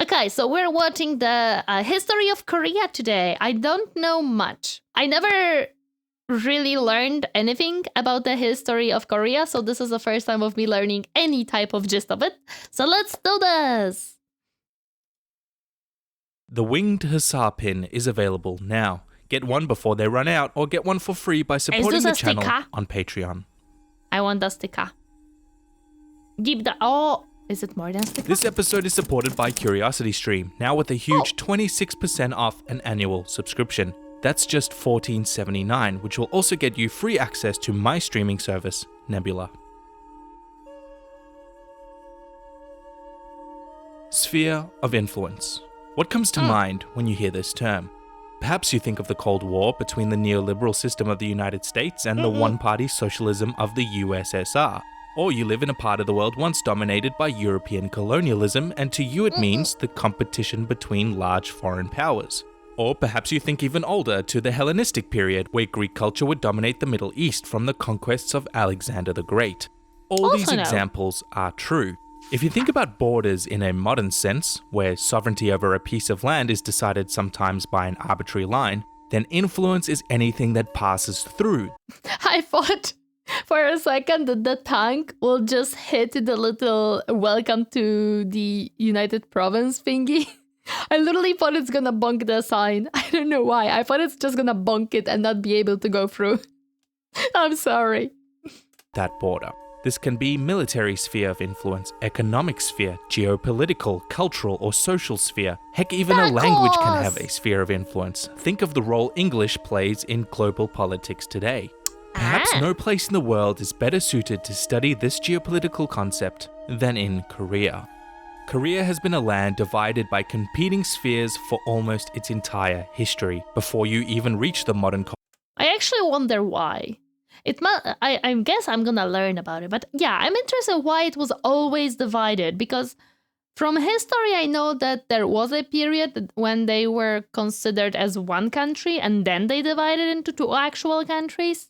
Okay, so we're watching the history of Korea today. I don't know much. I never really learned anything about the history of Korea, so this is the first time of me learning any type of gist of it. So let's do this! The winged hussar pin is available now. Get one before they run out, or get one for free by supporting the channel on Patreon. I want the sticker. Give the... Oh, is it more than sticker? This episode is supported by CuriosityStream, now with a huge 26% off an annual subscription. That's just $14.79, which will also get you free access to my streaming service, Nebula. Sphere of influence. What comes to mind when you hear this term? Perhaps you think of the Cold War between the neoliberal system of the United States and the one-party socialism of the USSR. Or you live in a part of the world once dominated by European colonialism, and to you it means the competition between large foreign powers. Or perhaps you think even older, to the Hellenistic period, where Greek culture would dominate the Middle East from the conquests of Alexander the Great. All these examples are true. If you think about borders in a modern sense, where sovereignty over a piece of land is decided sometimes by an arbitrary line, then influence is anything that passes through. I thought for a second that the tank will just hit the little welcome to the United Province thingy. I literally thought it's gonna bonk the sign. I don't know why. I thought it's just gonna bonk it and not be able to go through. I'm sorry. That border. This can be military sphere of influence, economic sphere, geopolitical, cultural, or social sphere. Heck, even a language can have a sphere of influence. Think of the role English plays in global politics today. Perhaps no place in the world is better suited to study this geopolitical concept than in Korea. Korea has been a land divided by competing spheres for almost its entire history, before you even reach the modern I actually wonder why. I guess I'm gonna learn about it, but yeah, I'm interested why it was always divided, because from history I know that there was a period when they were considered as one country and then they divided into two actual countries.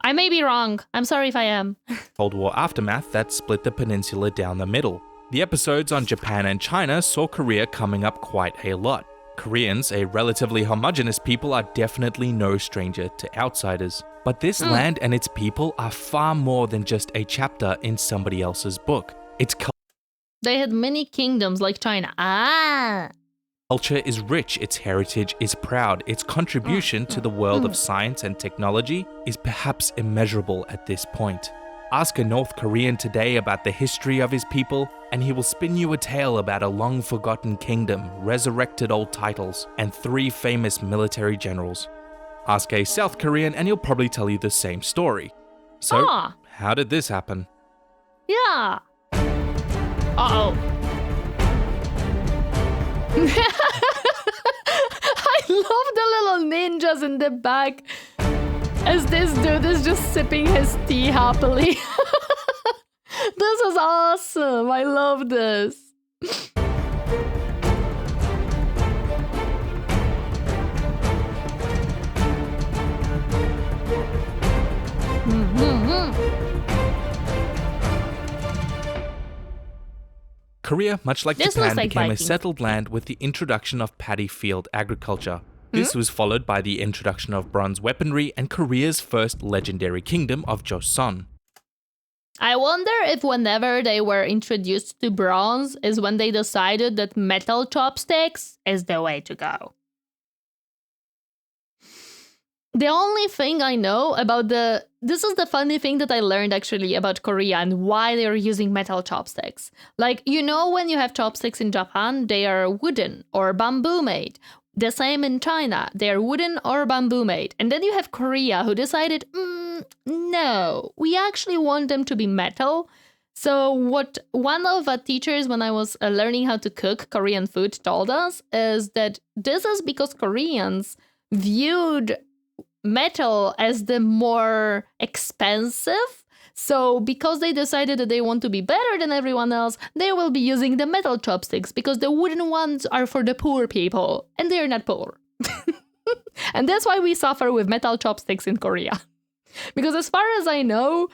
I may be wrong. I'm sorry if I am. Cold War aftermath that split the peninsula down the middle. The episodes on Japan and China saw Korea coming up quite a lot. Koreans, a relatively homogenous people, are definitely no stranger to outsiders. But this land and its people are far more than just a chapter in somebody else's book. Its They had many kingdoms like China. culture is rich, its heritage is proud, its contribution to the world of science and technology is perhaps immeasurable at this point. Ask a North Korean today about the history of his people, and he will spin you a tale about a long-forgotten kingdom, resurrected old titles, and 3 famous military generals. Ask a South Korean and he'll probably tell you the same story. So, how did this happen? Yeah. Uh-oh. I love the little ninjas in the back as this dude is just sipping his tea happily. This is awesome. I love this. Korea, much like Japan, became a settled land with the introduction of paddy field agriculture. This was followed by the introduction of bronze weaponry and Korea's first legendary kingdom of Joseon. I wonder if whenever they were introduced to bronze is when they decided that metal chopsticks is the way to go. The only thing I know about this is the funny thing that I learned actually about Korea and why they're using metal chopsticks. Like, you know, when you have chopsticks in Japan, they are wooden or bamboo made. The same in China, they are wooden or bamboo made. And then you have Korea who decided, no, we actually want them to be metal. So what one of the teachers when I was learning how to cook Korean food told us is that this is because Koreans viewed metal as the more expensive. So because they decided that they want to be better than everyone else, they will be using the metal chopsticks because the wooden ones are for the poor people and they're not poor. And that's why we suffer with metal chopsticks in Korea. Because as far as I know,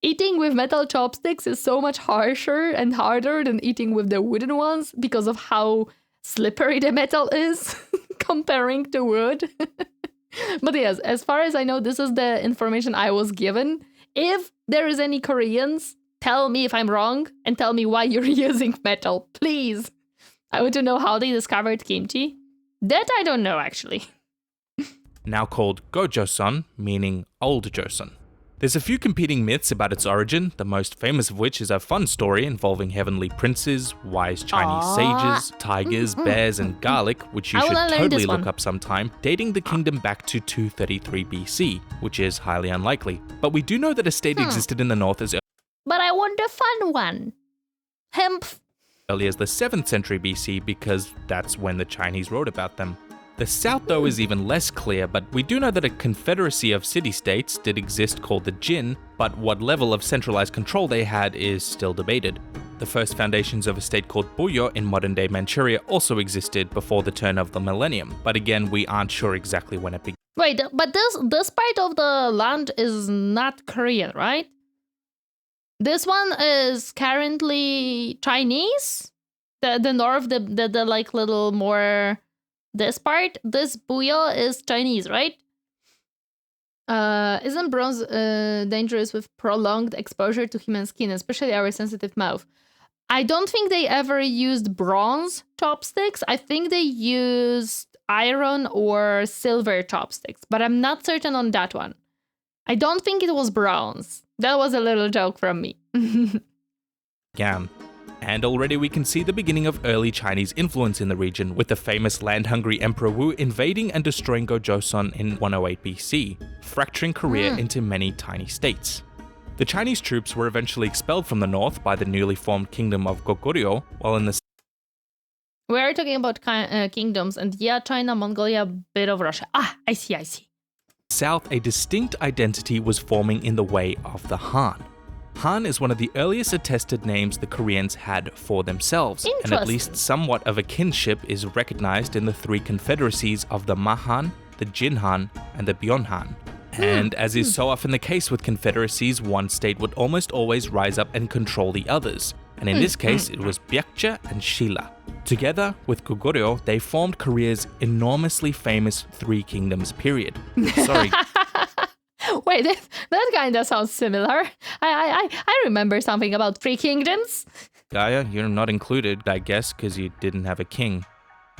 eating with metal chopsticks is so much harsher and harder than eating with the wooden ones because of how slippery the metal is comparing to wood. But yes, as far as I know, this is the information I was given. If there is any Koreans, tell me if I'm wrong and tell me why you're using metal, please. I want to know how they discovered kimchi. That I don't know, actually. Now called Gojoseon, meaning Old Joseon. There's a few competing myths about its origin, the most famous of which is a fun story involving heavenly princes, wise Chinese sages, tigers, bears, and garlic, which you should totally look up sometime, dating the kingdom back to 233 BC, which is highly unlikely. But we do know that a state existed in the north as But I want a fun one. Hemp. early as the 7th century BC because that's when the Chinese wrote about them. The south, though, is even less clear, but we do know that a confederacy of city-states did exist called the Jin, but what level of centralized control they had is still debated. The first foundations of a state called Buyeo in modern-day Manchuria also existed before the turn of the millennium, but again, we aren't sure exactly when it began. Wait, but this part of the land is not Korean, right? This one is currently Chinese? The north, the like little more... This part, this Buyeo is Chinese, right? Isn't bronze dangerous with prolonged exposure to human skin, especially our sensitive mouth? I don't think they ever used bronze chopsticks. I think they used iron or silver chopsticks, but I'm not certain on that one. I don't think it was bronze. That was a little joke from me. And already we can see the beginning of early Chinese influence in the region, with the famous land-hungry Emperor Wu invading and destroying Gojoseon in 108 BC, fracturing Korea into many tiny states. The Chinese troops were eventually expelled from the north by the newly formed kingdom of Goguryeo, while in the We are talking about kingdoms, and yeah, China, Mongolia, bit of Russia. I see. south, a distinct identity was forming in the way of the Han. Han is one of the earliest attested names the Koreans had for themselves, and at least somewhat of a kinship is recognized in the three confederacies of the Mahan, the Jinhan, and the Byeonhan. And as is so often the case with confederacies, one state would almost always rise up and control the others, and in this case it was Baekje and Shilla. Together with Goguryeo, they formed Korea's enormously famous Three Kingdoms period. Sorry. Wait, that kind of sounds similar. I remember something about Three Kingdoms. Gaia, you're not included, I guess, because you didn't have a king.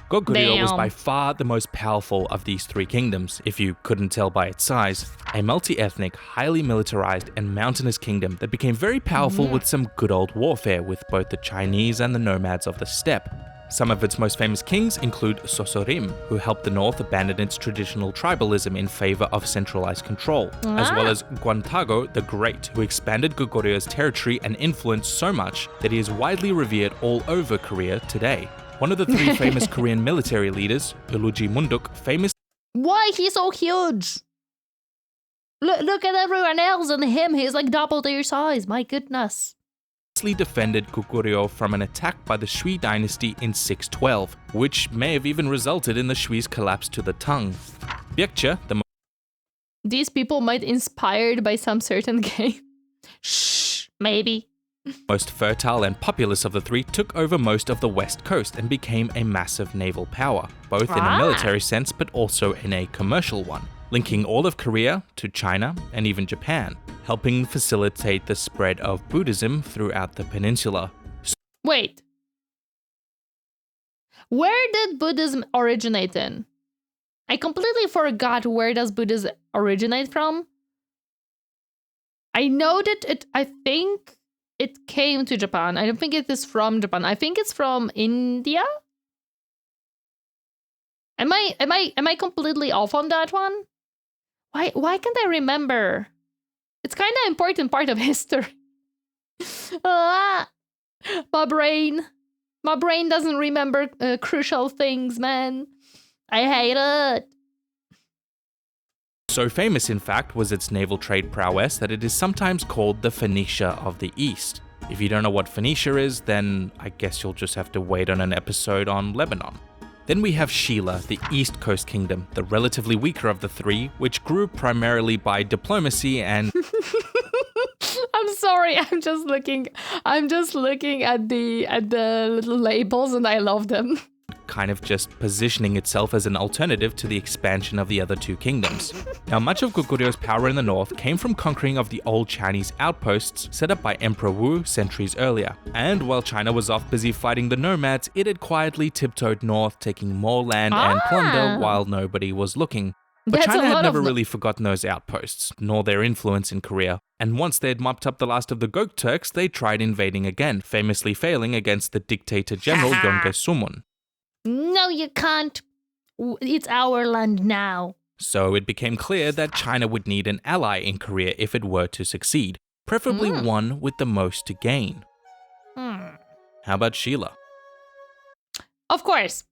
Goguryeo was by far the most powerful of these three kingdoms, if you couldn't tell by its size. A multi-ethnic, highly militarized, and mountainous kingdom that became very powerful with some good old warfare with both the Chinese and the nomads of the steppe. Some of its most famous kings include Sosorim, who helped the north abandon its traditional tribalism in favor of centralized control, as well as Gwantago the Great, who expanded Goguryeo's territory and influence so much that he is widely revered all over Korea today. One of the three famous Korean military leaders, Uluji Munduk, famously Why he's so huge? Look at everyone else and him. He's like double their size. My goodness. defended Goguryeo from an attack by the Shui dynasty in 612, which may have even resulted in the Shui's collapse to the Tang. Baekje, the These people might inspired by some certain game. Shh, maybe. most fertile and populous of the three, took over most of the west coast and became a massive naval power, both in a military sense but also in a commercial one, linking all of Korea to China and even Japan, helping facilitate the spread of Buddhism throughout the peninsula. Wait. Where did Buddhism originate in? I completely forgot where does Buddhism originate from. I know that I think it came to Japan. I don't think it is from Japan. I think it's from India. Am I completely off on that one? Why can't I remember? It's kind of important part of history. My brain doesn't remember crucial things, man. I hate it. So famous, in fact, was its naval trade prowess that it is sometimes called the Phoenicia of the East. If you don't know what Phoenicia is, then I guess you'll just have to wait on an episode on Lebanon. Then we have Sheila, the East Coast Kingdom, the relatively weaker of the three, which grew primarily by diplomacy and I'm sorry, I'm just looking at the little labels and I love them. kind of just positioning itself as an alternative to the expansion of the other two kingdoms. Now, much of Goguryeo power in the north came from conquering of the old Chinese outposts set up by Emperor Wu centuries earlier. And while China was off busy fighting the nomads, it had quietly tiptoed north, taking more land and plunder while nobody was looking. But China had never really forgotten those outposts, nor their influence in Korea. And once they had mopped up the last of the Gok Turks, they tried invading again, famously failing against the dictator general Yonge Sumun. No, you can't. It's our land now. So it became clear that China would need an ally in Korea if it were to succeed, preferably one with the most to gain. How about Sheila? Of course,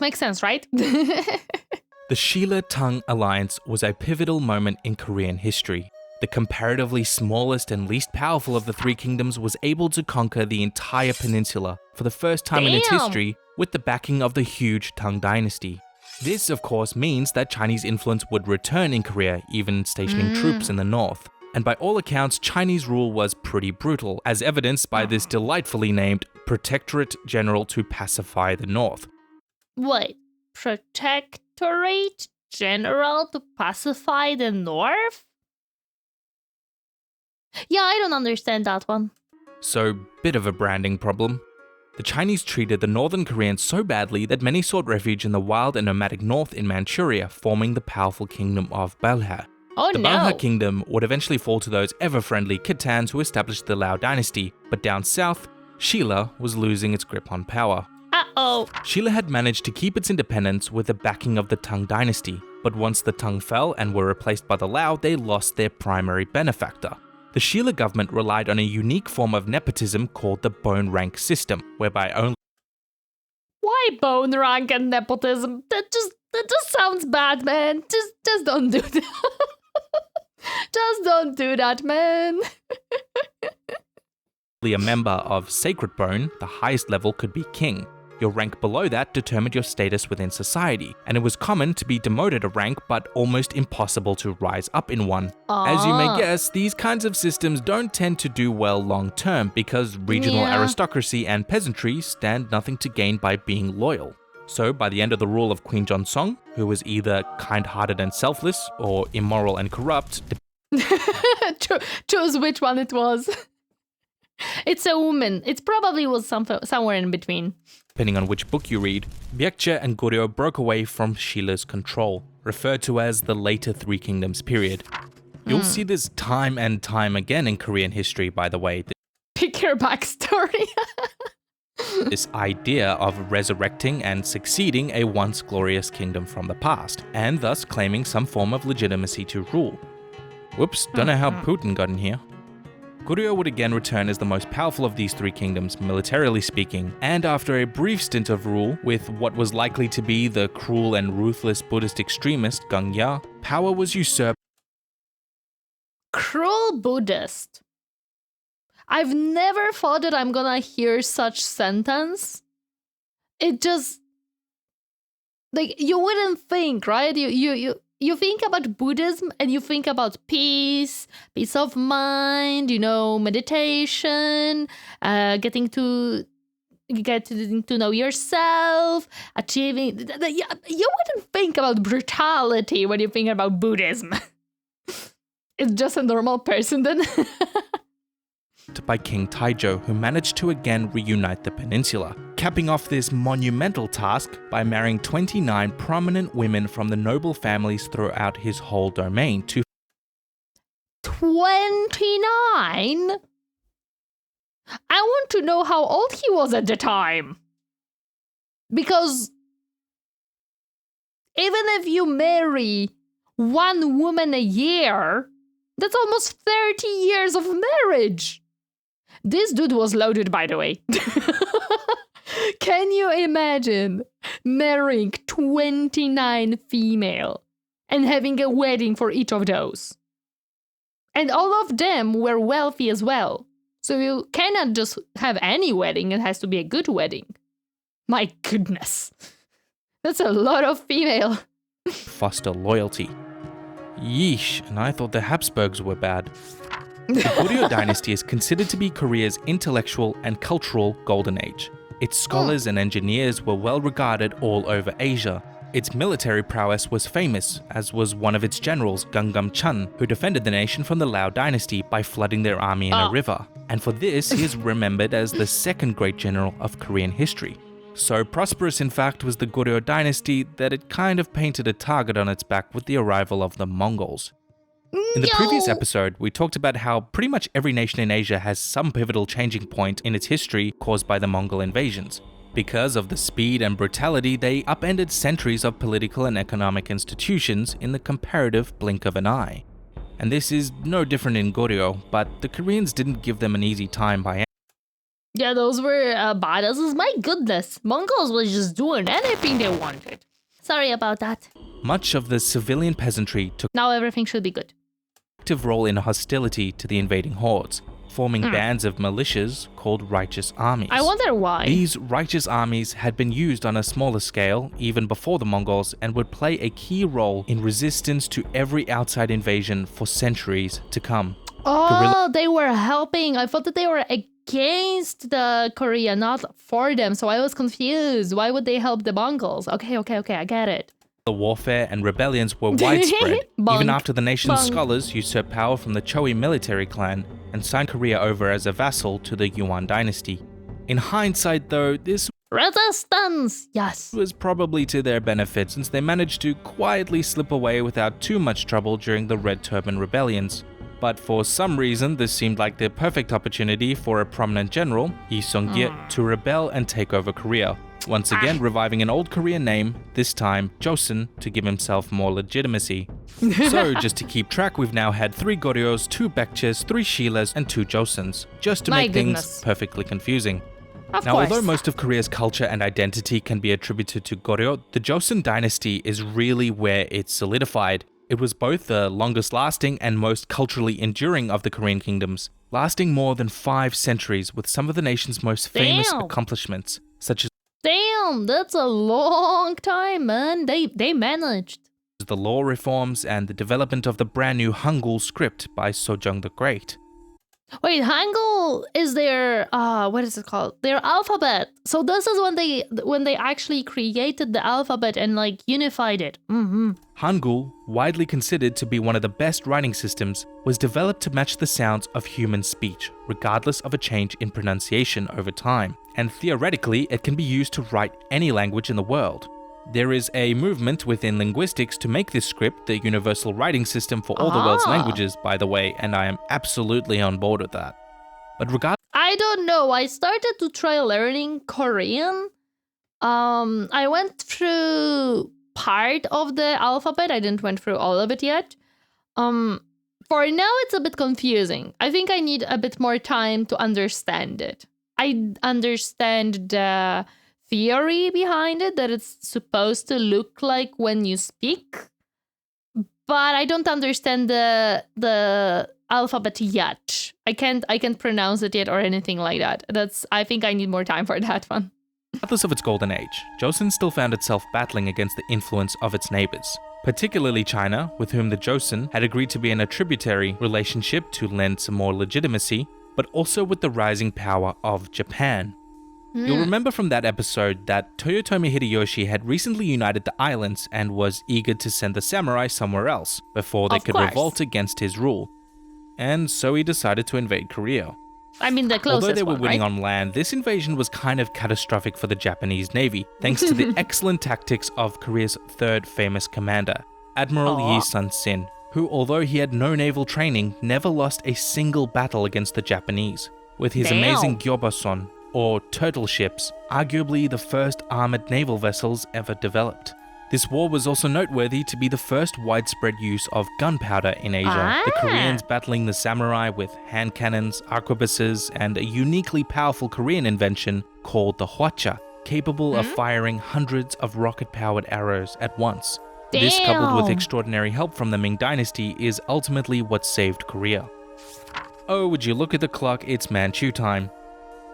makes sense, right? The Sheila-Tung alliance was a pivotal moment in Korean history. The comparatively smallest and least powerful of the three kingdoms was able to conquer the entire peninsula for the first time in its history with the backing of the huge Tang dynasty. This, of course, means that Chinese influence would return in Korea, even stationing troops in the north. And by all accounts, Chinese rule was pretty brutal, as evidenced by this delightfully named Protectorate General to pacify the north. Wait, Protectorate General to pacify the north? Yeah, I don't understand that one. So, bit of a branding problem. The Chinese treated the northern Koreans so badly that many sought refuge in the wild and nomadic north in Manchuria, forming the powerful kingdom of Balhae. The Balhae kingdom would eventually fall to those ever-friendly Khitans who established the Liao dynasty, but down south, Sheila was losing its grip on power. Sheila had managed to keep its independence with the backing of the Tang dynasty, but once the Tang fell and were replaced by the Liao, they lost their primary benefactor. The Sheila government relied on a unique form of nepotism called the bone rank system, whereby only... Why bone rank and nepotism? That just sounds bad, man. Just don't do that. Just don't do that, man. A member of Sacred Bone, the highest level could be king. Your rank below that determined your status within society, and it was common to be demoted a rank but almost impossible to rise up in one. As you may guess, these kinds of systems don't tend to do well long term because regional aristocracy and peasantry stand nothing to gain by being loyal. So by the end of the rule of Queen Joseon, who was either kind-hearted and selfless or immoral and corrupt, choose which one it was. It's a woman. It probably was somewhere in between. Depending on which book you read, Baekje and Goryeo broke away from Sheila's control, referred to as the later Three Kingdoms period. You'll see this time and time again in Korean history, by the way. Pick your backstory. This idea of resurrecting and succeeding a once glorious kingdom from the past, and thus claiming some form of legitimacy to rule. Whoops, don't know how Putin got in here. Goryeo would again return as the most powerful of these three kingdoms, militarily speaking, and after a brief stint of rule with what was likely to be the cruel and ruthless Buddhist extremist Gangya, power was usurped. Cruel Buddhist. I've never thought that I'm gonna hear such sentence. It just... like, you wouldn't think, right? You think about Buddhism and you think about peace of mind, meditation, getting to know yourself, achieving... You wouldn't think about brutality when you think about Buddhism. It's just a normal person then. By King Taijo, who managed to again reunite the peninsula, capping off this monumental task by marrying 29 prominent women from the noble families throughout his whole domain to 29? I want to know how old he was at the time. Because even if you marry one woman a year, that's almost 30 years of marriage. This dude was loaded, by the way. Can you imagine marrying 29 female and having a wedding for each of those? And all of them were wealthy as well. So you cannot just have any wedding, it has to be a good wedding. My goodness. That's a lot of female. foster loyalty. Yeesh, and I thought the Habsburgs were bad. The Goryeo dynasty is considered to be Korea's intellectual and cultural golden age. Its scholars and engineers were well regarded all over Asia. Its military prowess was famous, as was one of its generals, Gungam Chun, who defended the nation from the Lao dynasty by flooding their army in a river. And for this, he is remembered as the second great general of Korean history. So prosperous, in fact, was the Goryeo dynasty that it kind of painted a target on its back with the arrival of the Mongols. In the previous episode, we talked about how pretty much every nation in Asia has some pivotal changing point in its history caused by the Mongol invasions. Because of the speed and brutality, they upended centuries of political and economic institutions in the comparative blink of an eye. And this is no different in Goryeo, but the Koreans didn't give them an easy time by Yeah, those were badasses. My goodness, Mongols was just doing anything they wanted. Sorry about that. much of the civilian peasantry took Now everything should be good. an active role in hostility to the invading hordes, forming bands of militias called righteous armies. I wonder why. These righteous armies had been used on a smaller scale even before the Mongols and would play a key role in resistance to every outside invasion for centuries to come. Oh, they were helping. I thought that they were against the Korea, not for them. So I was confused. Why would they help the Mongols? Okay, I get it. The warfare and rebellions were widespread, Bonk. even after the nation's Bonk. scholars usurped power from the Choi military clan and signed Korea over as a vassal to the Yuan dynasty. In hindsight, though, this Resistance! Yes. was probably to their benefit since they managed to quietly slip away without too much trouble during the Red Turban rebellions. But for some reason, this seemed like the perfect opportunity for a prominent general, Yi Sung-gye, to rebel and take over Korea. Once again, reviving an old Korean name, this time Joseon, to give himself more legitimacy. So, just to keep track, we've now had 3 Goryeos, 2 Baekjes, 3 Shilas, and 2 Joseons, just to My make goodness. things perfectly confusing. Of Now, course. although most of Korea's culture and identity can be attributed to Goryeo, the Joseon dynasty is really where it solidified. It was both the longest lasting and most culturally enduring of the Korean kingdoms, lasting more than 5 centuries with some of the nation's most famous Damn. accomplishments, such as Damn, that's a long time, man. They managed. the law reforms and the development of the brand new Hangul script by Sejong the Great. Wait, Hangul is their what is it called? Their alphabet. So this is when they actually created the alphabet and like unified it. Hangul, widely considered to be one of the best writing systems, was developed to match the sounds of human speech, regardless of a change in pronunciation over time, and theoretically it can be used to write any language in the world. There is a movement within linguistics to make this script the universal writing system for all the world's languages, by the way, and I am absolutely on board with that. But regardless, I don't know. I started to try learning Korean. I went through part of the alphabet. I didn't went through all of it yet. For now, it's a bit confusing. I think I need a bit more time to understand it. I understand the theory behind it, that it's supposed to look like when you speak, but I don't understand the alphabet yet. I can't pronounce it yet or anything like that. I think I need more time for that one. regardless of its golden age, Joseon still found itself battling against the influence of its neighbors, particularly China, with whom the Joseon had agreed to be in a tributary relationship to lend some more legitimacy, but also with the rising power of Japan. You'll remember from that episode that Toyotomi Hideyoshi had recently united the islands and was eager to send the samurai somewhere else before they Of could course. revolt against his rule. And so he decided to invade Korea. I mean, the closest Although they were one, winning right? on land, this invasion was kind of catastrophic for the Japanese Navy, thanks to the excellent tactics of Korea's third famous commander, Admiral Aw. Yi Sun-sin, who, although he had no naval training, never lost a single battle against the Japanese. With his Damn. amazing Gyobason, or turtle ships, arguably the first armored naval vessels ever developed. This war was also noteworthy to be the first widespread use of gunpowder in Asia, the Ah. Koreans battling the samurai with hand cannons, arquebuses, and a uniquely powerful Korean invention called the hwacha, capable of firing hundreds of rocket-powered arrows at once. This, coupled with Damn. extraordinary help from the Ming Dynasty, is ultimately what saved Korea. Oh, would you look at the clock, it's Manchu time.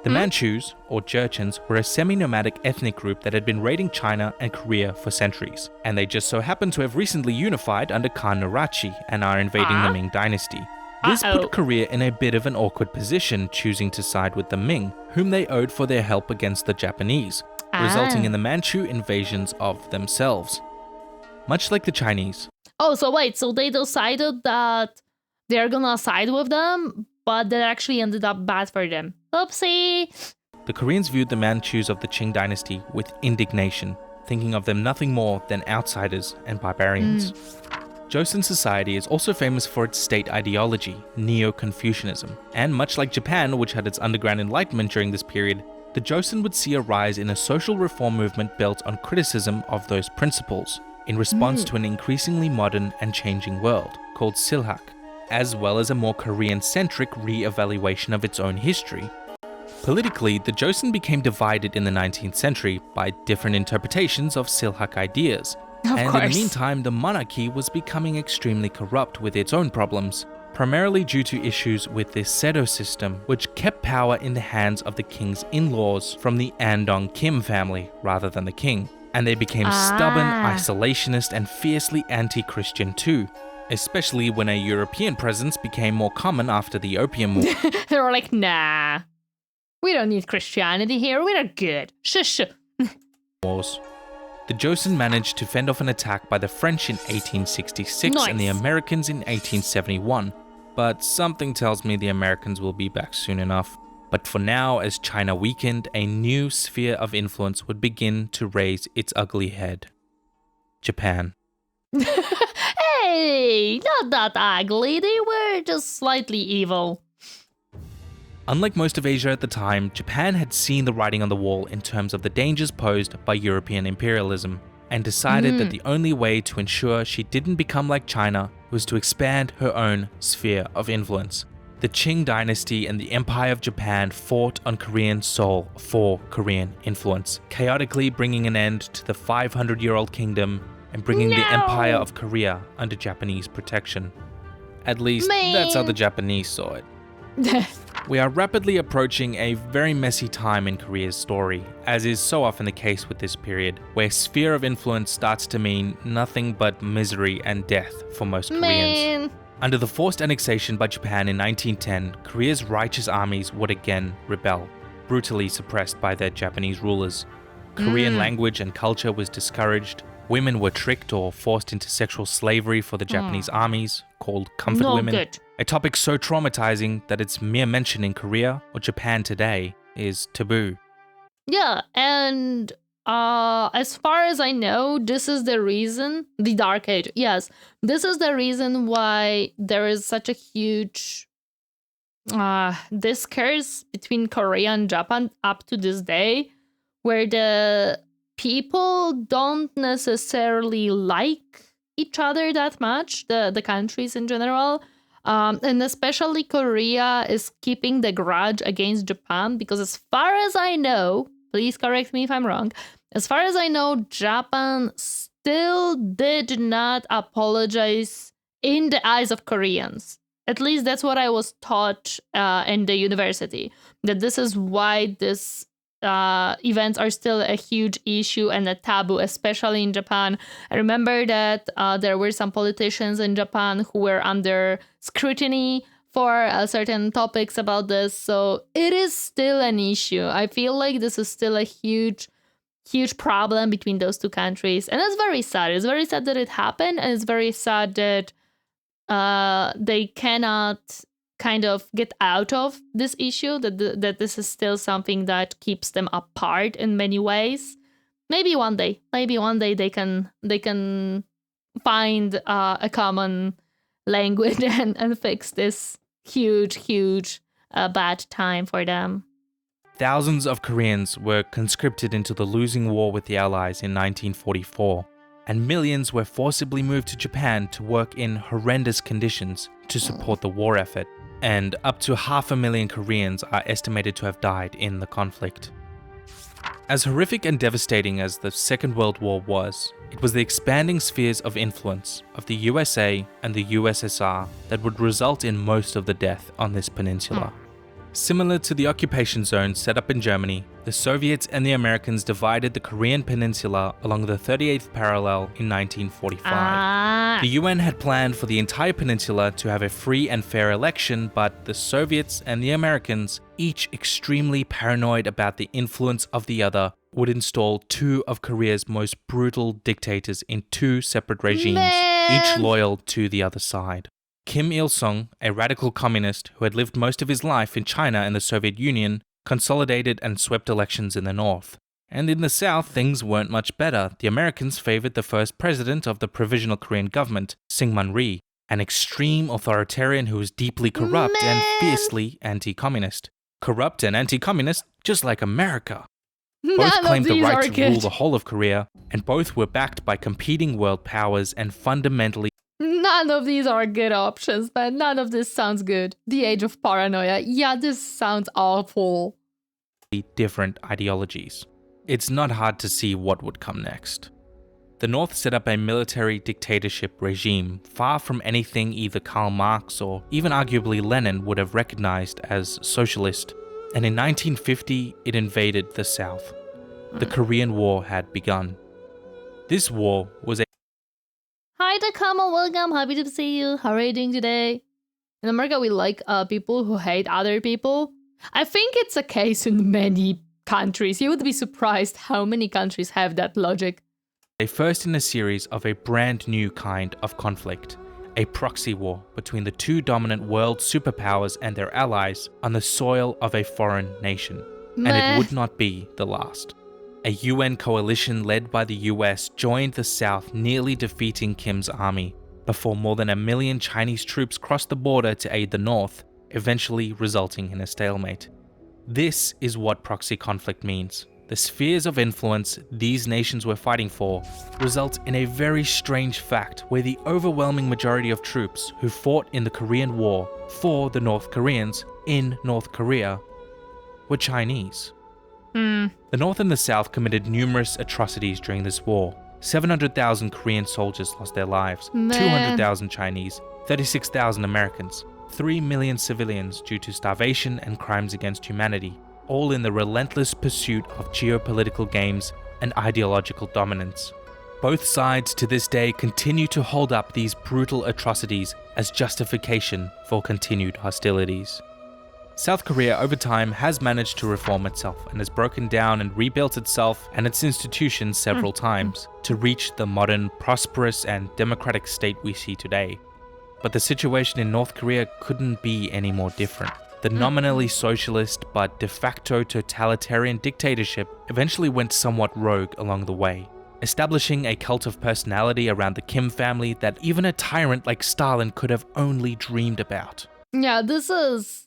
The Manchus, or Jurchens, were a semi-nomadic ethnic group that had been raiding China and Korea for centuries, and they just so happened to have recently unified under Khan Narachi and are invading the Ming dynasty. This put Korea in a bit of an awkward position, choosing to side with the Ming, whom they owed for their help against the Japanese, resulting in the Manchu invasions of themselves. Much like the Chinese. Oh, so wait, so they decided that they're gonna side with them, but that actually ended up bad for them. Oopsie! The Koreans viewed the Manchus of the Qing dynasty with indignation, thinking of them nothing more than outsiders and barbarians. Joseon society is also famous for its state ideology, Neo-Confucianism, and much like Japan, which had its underground enlightenment during this period, the Joseon would see a rise in a social reform movement built on criticism of those principles, in response to an increasingly modern and changing world, called Silhak, as well as a more Korean-centric re-evaluation of its own history. Politically, the Joseon became divided in the 19th century by different interpretations of Silhak ideas, and in the meantime, the monarchy was becoming extremely corrupt with its own problems, primarily due to issues with the Sedo system, which kept power in the hands of the king's in-laws from the Andong Kim family rather than the king, and they became stubborn, isolationist, and fiercely anti-Christian too, especially when a European presence became more common after the Opium War. They were like, nah, we don't need Christianity here, we're good. Shush. Wars. The Joseon managed to fend off an attack by the French in 1866 and the Americans in 1871, but something tells me the Americans will be back soon enough. But for now, as China weakened, a new sphere of influence would begin to raise its ugly head. Japan. Hey, not that ugly, they were just slightly evil. Unlike most of Asia at the time, Japan had seen the writing on the wall in terms of the dangers posed by European imperialism, and decided that the only way to ensure she didn't become like China was to expand her own sphere of influence. The Qing dynasty and the Empire of Japan fought on Korean soil for Korean influence, chaotically bringing an end to the 500-year-old kingdom and bringing the Empire of Korea under Japanese protection. At least, that's how the Japanese saw it. We are rapidly approaching a very messy time in Korea's story, as is so often the case with this period, where sphere of influence starts to mean nothing but misery and death for most Koreans. Under the forced annexation by Japan in 1910, Korea's righteous armies would again rebel, brutally suppressed by their Japanese rulers. Korean language and culture was discouraged. Women were tricked or forced into sexual slavery for the Japanese armies, called comfort women. A topic so traumatizing that its mere mention in Korea or Japan today is taboo. Yeah, and as far as I know, this is the reason, the Dark Age, yes, this is the reason why there is such a huge discourse between Korea and Japan up to this day, where the people don't necessarily like each other that much, the countries in general. And especially Korea is keeping the grudge against Japan because as far as I know, please correct me if I'm wrong, as far as I know, Japan still did not apologize in the eyes of Koreans. At least that's what I was taught in the university, that this is why this events are still a huge issue and a taboo, especially in Japan. I remember that there were some politicians in Japan who were under scrutiny for certain topics about this, so it is still an issue. I feel like this is still a huge problem between those two countries, and it's very sad. It's very sad that it happened, and it's very sad that they cannot kind of get out of this issue, that this is still something that keeps them apart in many ways. Maybe one day they can find a common language and fix this huge bad time for them. Thousands of Koreans were conscripted into the losing war with the Allies in 1944, and millions were forcibly moved to Japan to work in horrendous conditions to support the war effort. And up to 500,000 Koreans are estimated to have died in the conflict. As horrific and devastating as the Second World War was, it was the expanding spheres of influence of the USA and the USSR that would result in most of the death on this peninsula. Similar to the occupation zone set up in Germany, the Soviets and the Americans divided the Korean peninsula along the 38th parallel in 1945. The UN had planned for the entire peninsula to have a free and fair election, but the Soviets and the Americans, each extremely paranoid about the influence of the other, would install two of Korea's most brutal dictators in two separate regimes, each loyal to the other side. Kim Il-sung, a radical communist who had lived most of his life in China and the Soviet Union, consolidated and swept elections in the north. And in the south, things weren't much better. The Americans favored the first president of the Provisional Korean Government, Syngman Rhee, an extreme authoritarian who was deeply corrupt and fiercely anti-communist. Corrupt and anti-communist, just like America. Both claimed the right to rule the whole of Korea, and both were backed by competing world powers and fundamentally none of these are good options, man. None of this sounds good. The age of paranoia. Yeah, this sounds awful. Different ideologies. It's not hard to see what would come next. The North set up a military dictatorship regime far from anything either Karl Marx or even arguably Lenin would have recognized as socialist. And in 1950, it invaded the South. The Korean War had begun. This war was a Hi Takama, welcome, happy to see you. How are you doing today? In America, we like people who hate other people. I think it's a case in many countries. You would be surprised how many countries have that logic. A first in a series of a brand new kind of conflict, a proxy war between the two dominant world superpowers and their allies on the soil of a foreign nation. And it would not be the last. A UN coalition led by the US joined the South, nearly defeating Kim's army, before more than 1 million Chinese troops crossed the border to aid the North, eventually resulting in a stalemate. This is what proxy conflict means. The spheres of influence these nations were fighting for result in a very strange fact where the overwhelming majority of troops who fought in the Korean War for the North Koreans in North Korea were Chinese. The North and the South committed numerous atrocities during this war. 700,000 Korean soldiers lost their lives, 200,000 Chinese, 36,000 Americans, 3 million civilians due to starvation and crimes against humanity, all in the relentless pursuit of geopolitical games and ideological dominance. Both sides to this day continue to hold up these brutal atrocities as justification for continued hostilities. South Korea over time has managed to reform itself and has broken down and rebuilt itself and its institutions several times to reach the modern, prosperous and democratic state we see today. But the situation in North Korea couldn't be any more different. The nominally socialist but de facto totalitarian dictatorship eventually went somewhat rogue along the way, establishing a cult of personality around the Kim family that even a tyrant like Stalin could have only dreamed about. Yeah, this is...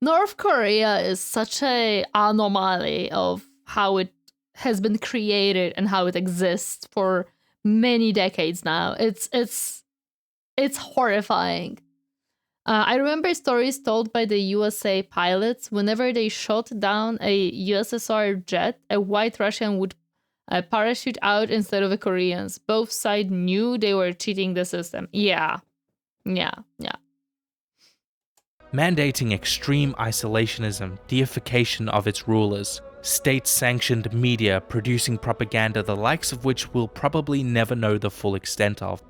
North Korea is such an anomaly of how it has been created and how it exists for many decades now. It's horrifying. I remember stories told by the USA pilots whenever they shot down a USSR jet, a white Russian would parachute out instead of the Koreans. Both sides knew they were cheating the system. Yeah. Mandating extreme isolationism, deification of its rulers, state-sanctioned media producing propaganda the likes of which we'll probably never know the full extent of.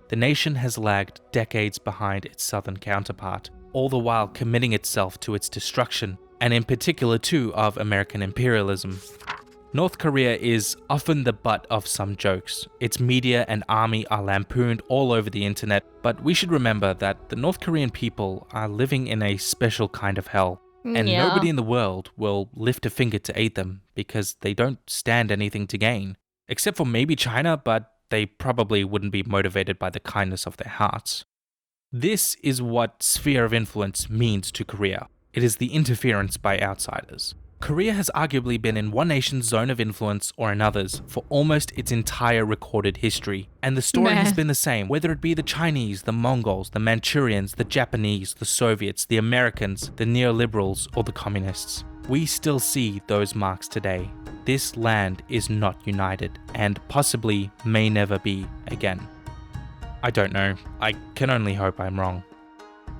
The nation has lagged decades behind its southern counterpart, all the while committing itself to its destruction, and in particular too of American imperialism. North Korea is often the butt of some jokes. Its media and army are lampooned all over the internet, but we should remember that the North Korean people are living in a special kind of hell, and nobody in the world will lift a finger to aid them because they don't stand anything to gain. Except for maybe China, but they probably wouldn't be motivated by the kindness of their hearts. This is what sphere of influence means to Korea. It is the interference by outsiders. Korea has arguably been in one nation's zone of influence or another's for almost its entire recorded history, and the story has been the same, whether it be the Chinese, the Mongols, the Manchurians, the Japanese, the Soviets, the Americans, the neoliberals, or the communists. We still see those marks today. This land is not united, and possibly may never be again. I don't know. I can only hope I'm wrong.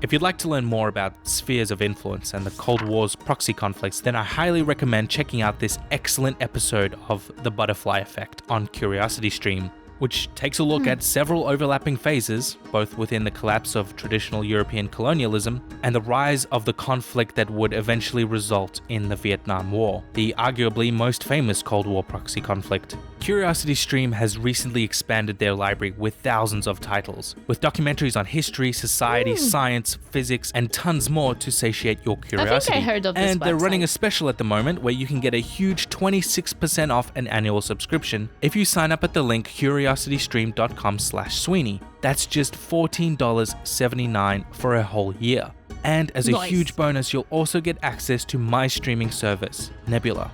If you'd like to learn more about spheres of influence and the Cold War's proxy conflicts, then I highly recommend checking out this excellent episode of The Butterfly Effect on CuriosityStream, which takes a look at several overlapping phases, both within the collapse of traditional European colonialism and the rise of the conflict that would eventually result in the Vietnam War, the arguably most famous Cold War proxy conflict. CuriosityStream has recently expanded their library with thousands of titles, with documentaries on history, society, science, physics, and tons more to satiate your curiosity. I think I heard of this And they're website. running a special at the moment where you can get a huge 26% off an annual subscription if you sign up at the link curiositystream.com/Sweeney. That's just $14.79 for a whole year. And as a Nice. huge bonus, you'll also get access to my streaming service, Nebula.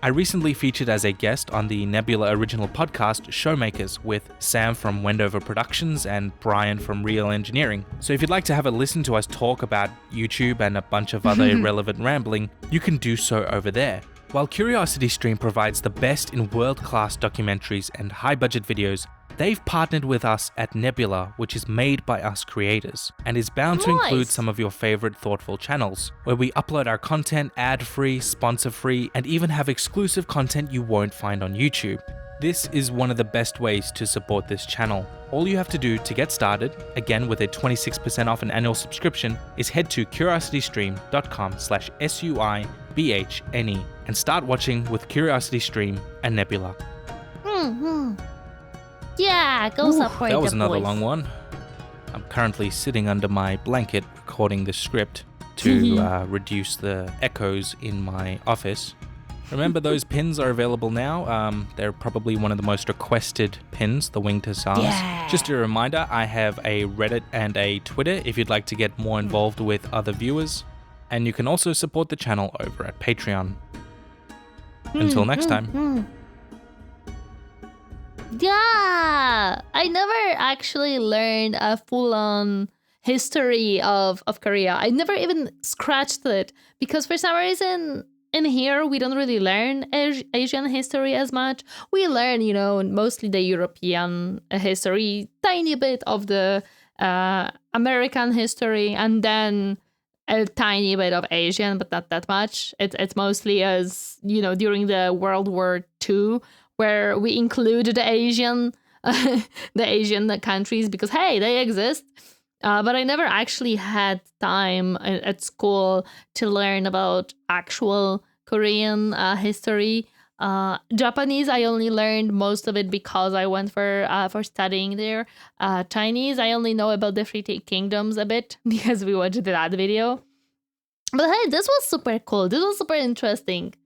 I recently featured as a guest on the Nebula original podcast Showmakers with Sam from Wendover Productions and Brian from Real Engineering. So if you'd like to have a listen to us talk about YouTube and a bunch of other irrelevant rambling, you can do so over there. While CuriosityStream provides the best in world-class documentaries and high-budget videos, they've partnered with us at Nebula, which is made by us creators, and is bound to include Nice. some of your favorite thoughtful channels, where we upload our content ad-free, sponsor-free, and even have exclusive content you won't find on YouTube. This is one of the best ways to support this channel. All you have to do to get started, again with a 26% off an annual subscription, is head to curiositystream.com/SUIBHNE and start watching with CuriosityStream and Nebula. Yeah, go support That was the another boys. long one. I'm currently sitting under my blanket recording this script to reduce the echoes in my office. Remember, those pins are available now. They're probably one of the most requested pins, the winged hussars. Yeah. Just a reminder, I have a Reddit and a Twitter if you'd like to get more involved with other viewers. And you can also support the channel over at Patreon. Until next time. Yeah, I never actually learned a full-on history of Korea. I never even scratched it because for some reason in here we don't really learn Asian history as much. We learn, mostly the European history, tiny bit of the American history, and then a tiny bit of Asian, but not that much. It's mostly as, during the World War II, where we include the Asian countries because, hey, they exist. But I never actually had time at school to learn about actual Korean history. Japanese, I only learned most of it because I went for studying there. Chinese, I only know about the Three Kingdoms a bit because we watched that video. But hey, this was super cool. This was super interesting.